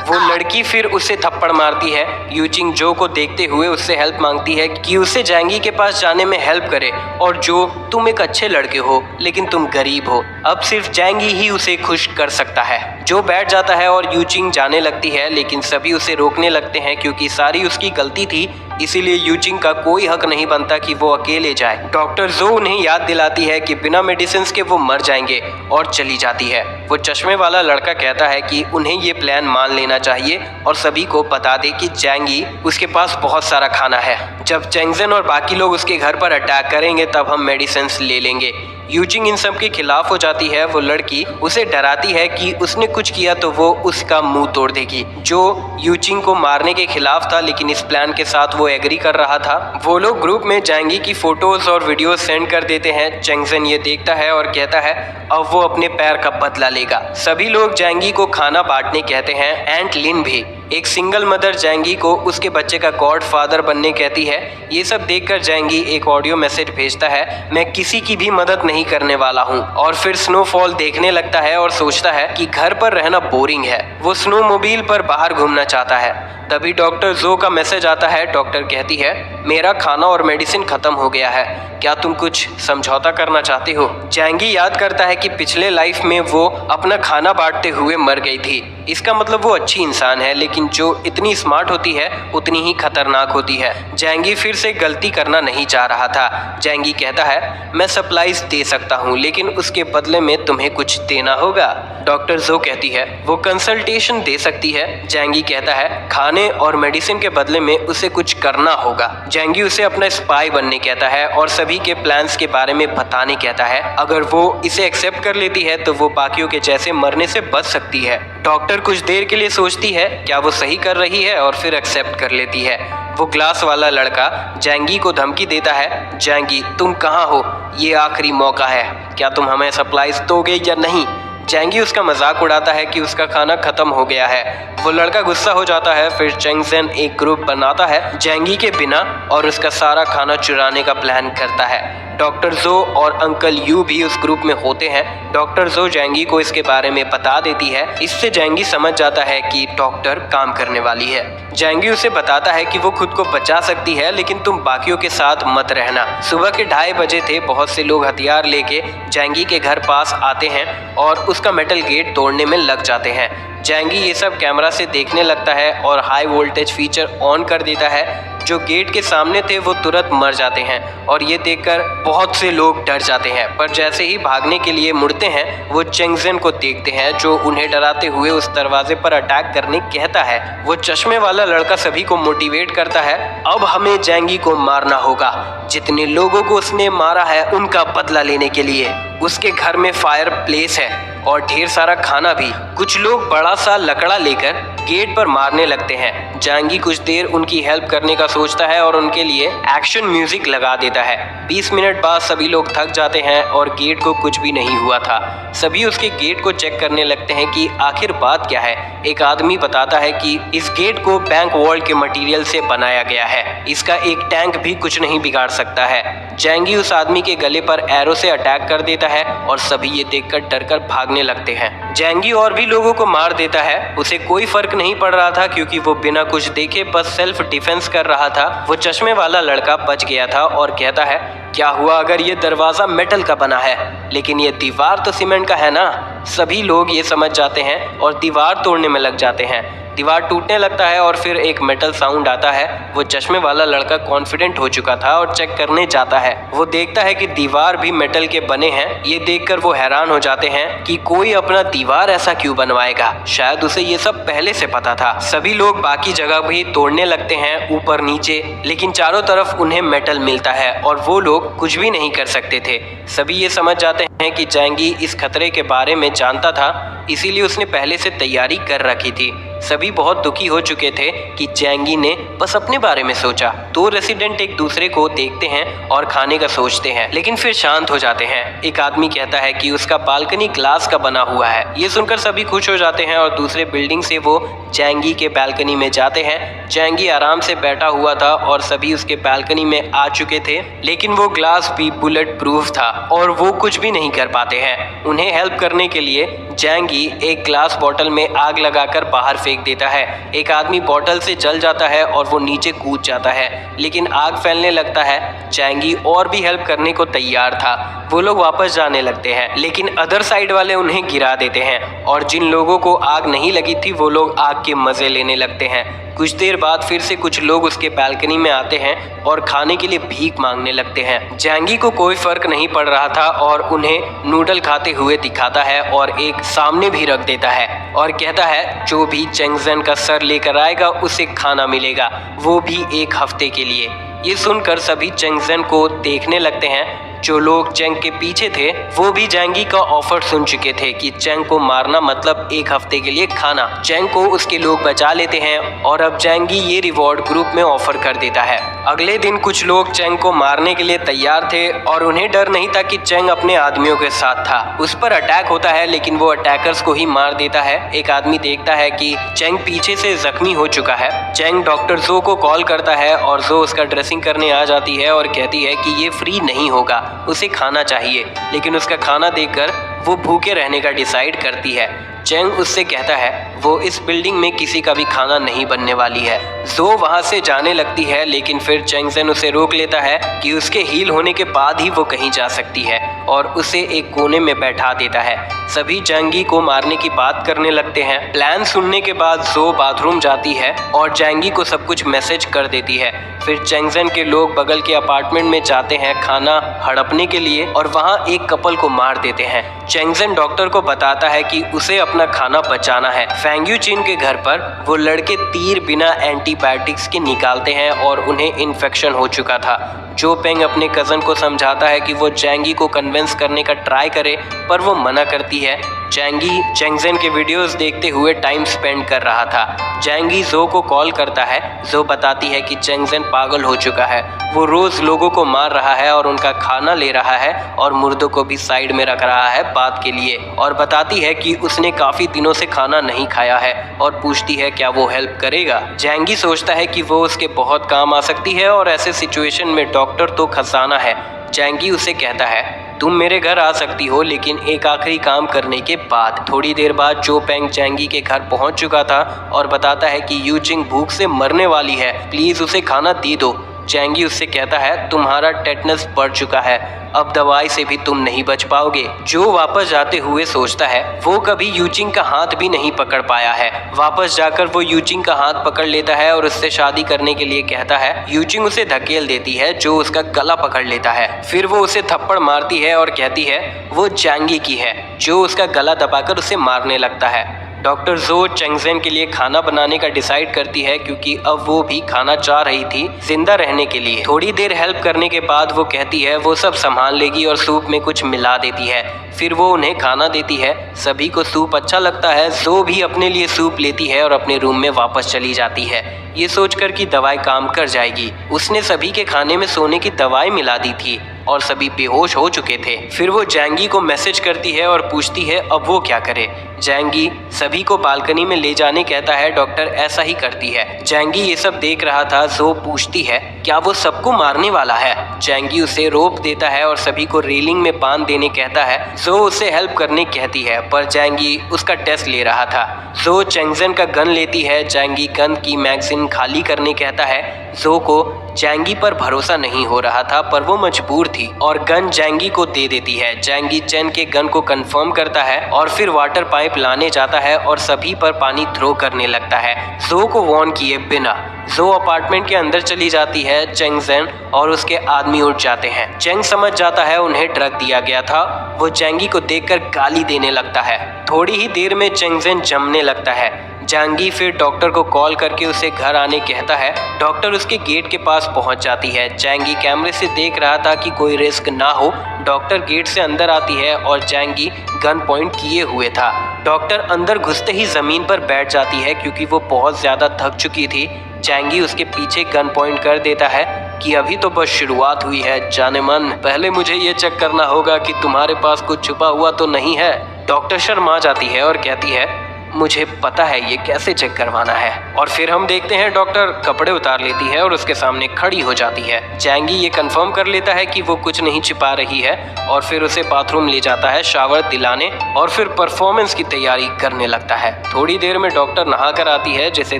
वो लड़की फिर उसे थप्पड़ मारती है। यूचिंग जो को देखते हुए उससे हेल्प मांगती है कि उसे जैंगी के पास जाने में हेल्प करे और जो तुम एक अच्छे लड़के हो लेकिन तुम गरीब हो, अब सिर्फ जैंगी ही उसे खुश कर सकता है। जो बैठ जाता है और यूचिंग जाने लगती है लेकिन सभी उसे रोकने लगते हैं क्योंकि सारी उसकी गलती थी, इसीलिए यूचिंग का कोई हक नहीं बनता कि वो अकेले जाए। डॉक्टर जो उन्हें याद दिलाती है कि बिना मेडिसिन के वो मर जाएंगे और चली जाती है। वो चश्मे वाला लड़का कहता है कि उन्हें ये प्लान मान लेना चाहिए और सभी को बता दे कि जैंगी उसके पास बहुत सारा खाना है। जब चेंगजन और बाकी लोग उसके घर पर अटैक करेंगे तब हम मेडिसिन ले लेंगे। यूचिंग इन सब के खिलाफ हो जाती है। वो लड़की उसे डराती है कि उसने कुछ किया तो वो उसका मुंह तोड़ देगी। जो यूचिंग को मारने के खिलाफ था लेकिन इस प्लान के साथ वो एग्री कर रहा था। वो लोग ग्रुप में जैंगी की फोटोज और वीडियोस सेंड कर देते हैं। चेंगजन ये देखता है और कहता है अब वो अपने पैर का बदला लेगा। सभी लोग जैंगी को खाना बांटने कहते हैं। एंट लिन भी, एक सिंगल मदर जैंगी को उसके बच्चे का गॉड फादर बनने कहती है। ये सब देखकर जैंगी एक ऑडियो मैसेज भेजता है, मैं किसी की भी मदद नहीं करने वाला हूँ। और फिर स्नोफॉल देखने लगता है और सोचता है कि घर पर रहना बोरिंग है। वो स्नोमोबाइल पर बाहर घूमना चाहता है। तभी डॉक्टर जो का मैसेज आता है। डॉक्टर कहती है, मेरा खाना और मेडिसिन खत्म हो गया है, क्या तुम कुछ समझौता करना चाहते हो? जैंगी याद करता है कि पिछले लाइफ में वो अपना खाना बांटते हुए मर गई थी। इसका मतलब वो अच्छी इंसान है, लेकिन जो इतनी स्मार्ट होती है उतनी ही खतरनाक होती है। जैंगी फिर से गलती करना नहीं चाह रहा था। जैंगी कहता है, मैं सप्लाईज दे सकता हूँ, लेकिन उसके बदले में तुम्हें कुछ देना होगा। डॉक्टर जो कहती है, वो कंसल्टेशन दे सकती है। जैंगी कहता है, खाने और मेडिसिन के बदले में उसे कुछ करना होगा। जैंगी उसे अपना स्पाई बनने कहता है और सभी के प्लान्स के बारे में बताने कहता है। अगर वो इसे एक्सेप्ट कर लेती है तो वो बाकियों के जैसे मरने से बच सकती है। डॉक्टर कुछ देर के लिए सोचती है क्या वो सही कर रही है और फिर एक्सेप्ट कर लेती है। वो ग्लास वाला लड़का जैंगी को धमकी देता है, जैंगी तुम कहाँ हो, ये आखिरी मौका है, क्या तुम हमें सप्लाईज दोगे या नहीं? जैंगी उसका मजाक उड़ाता है कि उसका खाना खत्म हो गया है। वो लड़का गुस्सा हो जाता है। फिर चेंगजेन एक ग्रुप बनाता है जैंगी के बिना और उसका सारा खाना चुराने का प्लान करता है। डॉक्टर जो और अंकल यू भी उस ग्रुप में होते हैं। डॉक्टर जो जैंगी को इसके बारे में बता देती है। इससे जैंगी समझ जाता है कि डॉक्टर काम करने वाली है। जैंगी उसे बताता है कि वो खुद को बचा सकती है, लेकिन तुम बाकियों के साथ मत रहना। सुबह के 2:30 बजे थे। बहुत से लोग हथियार लेके जैंगी के घर पास आते हैं और उसका मेटल गेट तोड़ने में लग जाते हैं। जैंगी ये सब कैमरा से देखने लगता है और हाई वोल्टेज फीचर ऑन कर देता है। जो गेट के सामने थे वो तुरंत मर जाते हैं और ये देखकर बहुत से लोग डर जाते हैं। पर जैसे ही भागने के लिए मुड़ते हैं वो चेंगजेन को देखते हैं, जो उन्हें डराते हुए उस दरवाजे पर अटैक करने कहता है। वो चश्मे वाला लड़का सभी को मोटिवेट करता है, अब हमें जैंगी को मारना होगा। जितने लोगों को उसने मारा है उनका बदला लेने के लिए। उसके घर में फायर प्लेस है और ढेर सारा खाना भी। कुछ लोग बड़ा सा लकड़ा लेकर गेट पर मारने लगते हैं। जैंगी कुछ देर उनकी हेल्प करने का सोचता है और उनके लिए एक्शन म्यूजिक लगा देता है। 20 मिनट बाद सभी लोग थक जाते हैं और गेट को कुछ भी नहीं हुआ था। सभी उसके गेट को चेक करने लगते हैं कि आखिर बात क्या है। एक आदमी बताता है कि इस गेट को बैंक वॉल के मटेरियल से बनाया गया है, इसका एक टैंक भी कुछ नहीं बिगाड़ सकता है। जैंगी उस आदमी के गले पर एरो से अटैक कर देता है और सभी ये देखकर डरकर भागने लगते हैं। जैंगी और भी लोगों को मार देता है। उसे कोई फर्क नहीं पड़ रहा था क्योंकि वो बिना कुछ देखे बस सेल्फ डिफेंस कर रहा था। वो चश्मे वाला लड़का बच गया था और कहता है, क्या हुआ अगर ये दरवाजा मेटल का बना है, लेकिन ये दीवार तो सीमेंट का है ना। सभी लोग ये समझ जाते हैं और दीवार तोड़ने में लग जाते हैं। दीवार टूटने लगता है और फिर एक मेटल साउंड आता है। वो चश्मे वाला लड़का कॉन्फिडेंट हो चुका था और चेक करने जाता है। वो देखता है कि दीवार भी मेटल के बने हैं। ये देखकर वो हैरान हो जाते हैं कि कोई अपना दीवार ऐसा क्यों बनवाएगा। शायद उसे ये सब पहले से पता था। सभी लोग बाकी जगह भी तोड़ने लगते हैं, ऊपर नीचे, लेकिन चारों तरफ उन्हें मेटल मिलता है और वो लोग कुछ भी नहीं कर सकते थे। सभी ये समझ जाते हैं कि जैंगी इस खतरे के बारे में जानता था, इसीलिए उसने पहले से तैयारी कर रखी थी। सभी बहुत दुखी हो चुके थे कि जैंगी ने बस अपने बारे में सोचा। दो रेसिडेंट एक दूसरे को देखते हैं और खाने का सोचते हैं, लेकिन फिर शांत हो जाते हैं। एक आदमी कहता है कि उसका बालकनी ग्लास का बना हुआ है। ये सुनकर सभी खुश हो जाते हैं और दूसरे बिल्डिंग से वो जैंगी के बालकनी में जाते हैं। जैंगी आराम से बैठा हुआ था और सभी उसके बालकनी में आ चुके थे, लेकिन वो ग्लास भी बुलेट प्रूफ था और वो कुछ भी नहीं कर पाते हैं। उन्हें हेल्प करने के लिए जैंगी एक ग्लास बॉटल में आग लगाकर बाहर फेंक देता है। एक आदमी बॉटल से जल जाता है और वो नीचे कूद जाता है, लेकिन आग फैलने लगता है। जैंगी और भी हेल्प करने को तैयार था। वो लोग वापस जाने लगते हैं, लेकिन अदर साइड वाले उन्हें गिरा देते हैं और जिन लोगों को आग नहीं लगी थी वो लोग आग के मजे लेने लगते हैं। कुछ देर बाद फिर से कुछ लोग उसके बालकनी में आते हैं और खाने के लिए भीख मांगने लगते हैं। जैंगी को कोई फर्क नहीं पड़ रहा था और उन्हें नूडल खाते हुए दिखाता है और एक सामने भी रख देता है और कहता है, जो भी चेंगजेन का सर लेकर आएगा उसे खाना मिलेगा, वो भी 1 हफ्ते के लिए। ये सुनकर सभी चेंगजेन को देखने लगते हैं। जो लोग चेंग के पीछे थे वो भी जैंगी का ऑफर सुन चुके थे कि चेंग को मारना मतलब 1 हफ्ते के लिए खाना। चेंग को उसके लोग बचा लेते हैं और अब जैंगी ये रिवॉर्ड ग्रुप में ऑफर कर देता है। अगले दिन कुछ लोग चेंग को मारने के लिए तैयार थे और उन्हें डर नहीं था कि चेंग अपने आदमियों के साथ था। उस पर अटैक होता है, लेकिन वो अटैकर्स को ही मार देता है। एक आदमी देखता है कि चेंग पीछे से जख्मी हो चुका है। चेंग डॉक्टर जो को कॉल करता है और जो उसका ड्रेसिंग करने आ जाती है और कहती है कि ये फ्री नहीं होगा, उसे खाना चाहिए। लेकिन उसका खाना देखकर वो भूखे रहने का डिसाइड करती है। चेंग उससे कहता है वो इस बिल्डिंग में किसी का भी खाना नहीं बनने वाली है। जो वहां से जाने लगती है, लेकिन फिर चेंगजेन उसे रोक लेता है कि उसके हील होने के बाद ही वो कहीं जा सकती है और उसे एक कोने में बैठा देता है। सभी जैंगी को मारने की बात करने लगते हैं। प्लान सुनने के बाद जो बाथरूम जाती है और जैंगी को सब कुछ मैसेज कर देती है। फिर चेंगजेन के लोग बगल के अपार्टमेंट में जाते हैं खाना हड़पने के लिए और वहां एक कपल को मार देते हैं। चेंगजेन डॉक्टर को बताता है कि उसे अपना खाना बचाना है। फेंग यूचिन के घर पर वो लड़के तीर बिना एंटीबायोटिक्स के निकालते हैं और उन्हें इन्फेक्शन हो चुका था। जो पेंग अपने कजन को समझाता है कि वो जैंगी को कन्विंस करने का ट्राई करे, पर वो मना करती है। जैंगी चेंगजेन के वीडियोस देखते हुए टाइम स्पेंड कर रहा था। जैंगी जो को कॉल करता है। जो बताती है कि चेंगजेन पागल हो चुका है, वो रोज लोगों को मार रहा है और उनका खाना ले रहा है और मुर्दों को भी साइड में रख रहा है बात के लिए, और बताती है कि उसने काफी दिनों से खाना नहीं खाया है और पूछती है क्या वो हेल्प करेगा। जैंगी सोचता है कि वो उसके बहुत काम आ सकती है और ऐसे सिचुएशन में डॉक्टर तो खजाना है। जैंगी उसे कहता है तुम मेरे घर आ सकती हो, लेकिन एक आखिरी काम करने के बाद। थोड़ी देर बाद जो पेंग जैंगी के घर पहुंच चुका था और बताता है कि यूचिंग भूख से मरने वाली है, प्लीज उसे खाना दे दो। जैंगी उससे कहता है तुम्हारा टेटनस बढ़ चुका है, अब दवाई से भी तुम नहीं बच पाओगे। जो वापस जाते हुए सोचता है वो कभी यूचिंग का हाथ भी नहीं पकड़ पाया है। वापस जाकर वो यूचिंग का हाथ पकड़ लेता है और उससे शादी करने के लिए कहता है। यूचिंग उसे धकेल देती है, जो उसका गला पकड़ लेता है। फिर वो उसे थप्पड़ मारती है और कहती है वो जैंगी की है, जो उसका गला दबाकर उसे मारने लगता है। डॉक्टर जो चेंगजेन के लिए खाना बनाने का डिसाइड करती है, क्योंकि अब वो भी खाना चाह रही थी जिंदा रहने के लिए। थोड़ी देर हेल्प करने के बाद वो कहती है वो सब संभाल लेगी और सूप में कुछ मिला देती है। फिर वो उन्हें खाना देती है। सभी को सूप अच्छा लगता है। जो भी अपने लिए सूप लेती है और अपने रूम में वापस चली जाती है, ये सोचकर कि दवाई काम कर जाएगी। उसने सभी के खाने में सोने की दवाई मिला दी थी और सभी बेहोश हो चुके थे। फिर वो जैंगी को मैसेज करती है और पूछती है अब वो क्या करे। जैंगी सभी को बालकनी में ले जाने कहता है। डॉक्टर ऐसा ही करती है। जैंगी ये सब देख रहा था। जो पूछती है क्या वो सबको मारने वाला है। जैंगी उसे रोक देता है और सभी को रेलिंग में बांध देने कहता है। जो उसे हेल्प करने कहती है, पर जैंगी उसका टेस्ट ले रहा था। जो चेंगजेन का गन लेती है। जैंगी गन की मैगजीन खाली करने कहता है। जो को जैंगी पर भरोसा नहीं हो रहा था, पर वो मजबूर थी और गन जैंगी को दे देती है। जैंगी चेन के गन को कंफर्म करता है और फिर वाटर पाइप लाने जाता है और सभी पर पानी थ्रो करने लगता है, जो को वार्न किए बिना। जो अपार्टमेंट के अंदर चली जाती है। चेंगजेन और उसके आदमी उठ जाते हैं। चेंग समझ जाता है उन्हें ड्रग दिया गया था। वो जैंगी को देखकर गाली देने लगता है। थोड़ी ही देर में चेंगजेन जमने लगता है। जैंगी फिर डॉक्टर को कॉल करके उसे घर आने कहता है। डॉक्टर उसके गेट के पास पहुंच जाती है। जैंगी कैमरे से देख रहा था कि कोई रिस्क ना हो। डॉक्टर गेट से अंदर आती है और जैंगी गन पॉइंट किए हुए था। डॉक्टर अंदर घुसते ही जमीन पर बैठ जाती है, क्योंकि वो बहुत ज्यादा थक चुकी थी। जैंगी उसके पीछे गन पॉइंट कर देता है कि अभी तो बस शुरुआत हुई है जाने मन, पहले मुझे ये चेक करना होगा कि तुम्हारे पास कुछ छुपा हुआ तो नहीं है। डॉक्टर शर्मा जाती है और कहती है मुझे पता है ये कैसे चेक करवाना है। और फिर हम देखते हैं डॉक्टर कपड़े उतार लेती है और उसके सामने खड़ी हो जाती है। जैंगी ये कंफर्म कर लेता है कि वो कुछ नहीं छिपा रही है और फिर उसे बाथरूम ले जाता है शावर दिलाने और फिर परफॉर्मेंस की तैयारी करने लगता है। थोड़ी देर में डॉक्टर नहा कर आती है, जिसे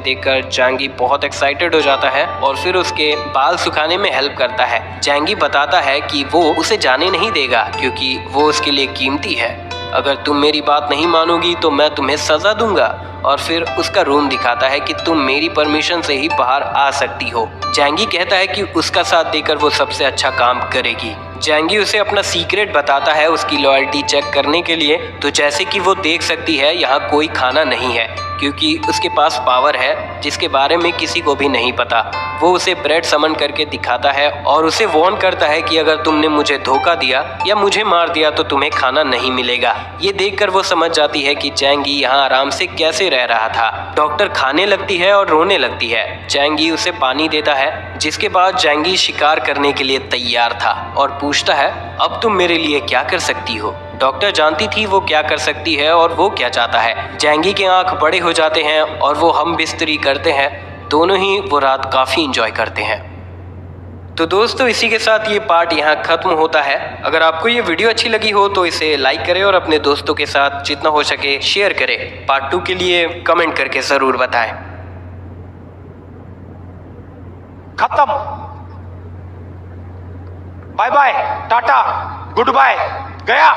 देखकर जैंगी बहुत एक्साइटेड हो जाता है और फिर उसके बाल सुखाने में हेल्प करता है। जैंगी बताता है कि वो उसे जाने नहीं देगा, क्योंकि वो उसके लिए कीमती है। अगर तुम मेरी बात नहीं मानोगी तो मैं तुम्हें सजा दूंगा। और फिर उसका रूम दिखाता है कि तुम मेरी परमिशन से ही बाहर आ सकती हो। जैंगी कहता है कि उसका साथ देकर वो सबसे अच्छा काम करेगी। जैंगी उसे अपना सीक्रेट बताता है उसकी लॉयल्टी चेक करने के लिए। तो जैसे कि वो देख सकती है यहाँ कोई खाना नहीं है, क्योंकि उसके पास पावर है जिसके बारे में किसी को भी नहीं पता। वो उसे ब्रेड समन करके दिखाता है और उसे वार्न करता है कि अगर तुमने मुझे धोखा दिया या मुझे मार दिया तो तुम्हें खाना नहीं मिलेगा। ये देखकर वो समझ जाती है कि जैंगी यहाँ आराम से कैसे रह रहा था। डॉक्टर खाने लगती है और रोने लगती है। जैंगी उसे पानी देता है, जिसके बाद जैंगी शिकार करने के लिए तैयार था और पूछता है अब तुम मेरे लिए क्या कर सकती हो। डॉक्टर जानती थी वो क्या कर सकती है और वो क्या चाहता है। जैंगी के आंख बड़े हो जाते हैं और वो हम बिस्तरी करते हैं। दोनों ही वो रात काफ़ी इंजॉय करते हैं। तो दोस्तों इसी के साथ ये पार्ट यहाँ खत्म होता है। अगर आपको ये वीडियो अच्छी लगी हो तो इसे लाइक करें और अपने दोस्तों के साथ जितना हो सके शेयर करें। पार्ट 2 के लिए कमेंट करके जरूर बताएं। खत्म। Bye bye, tata, goodbye, गया।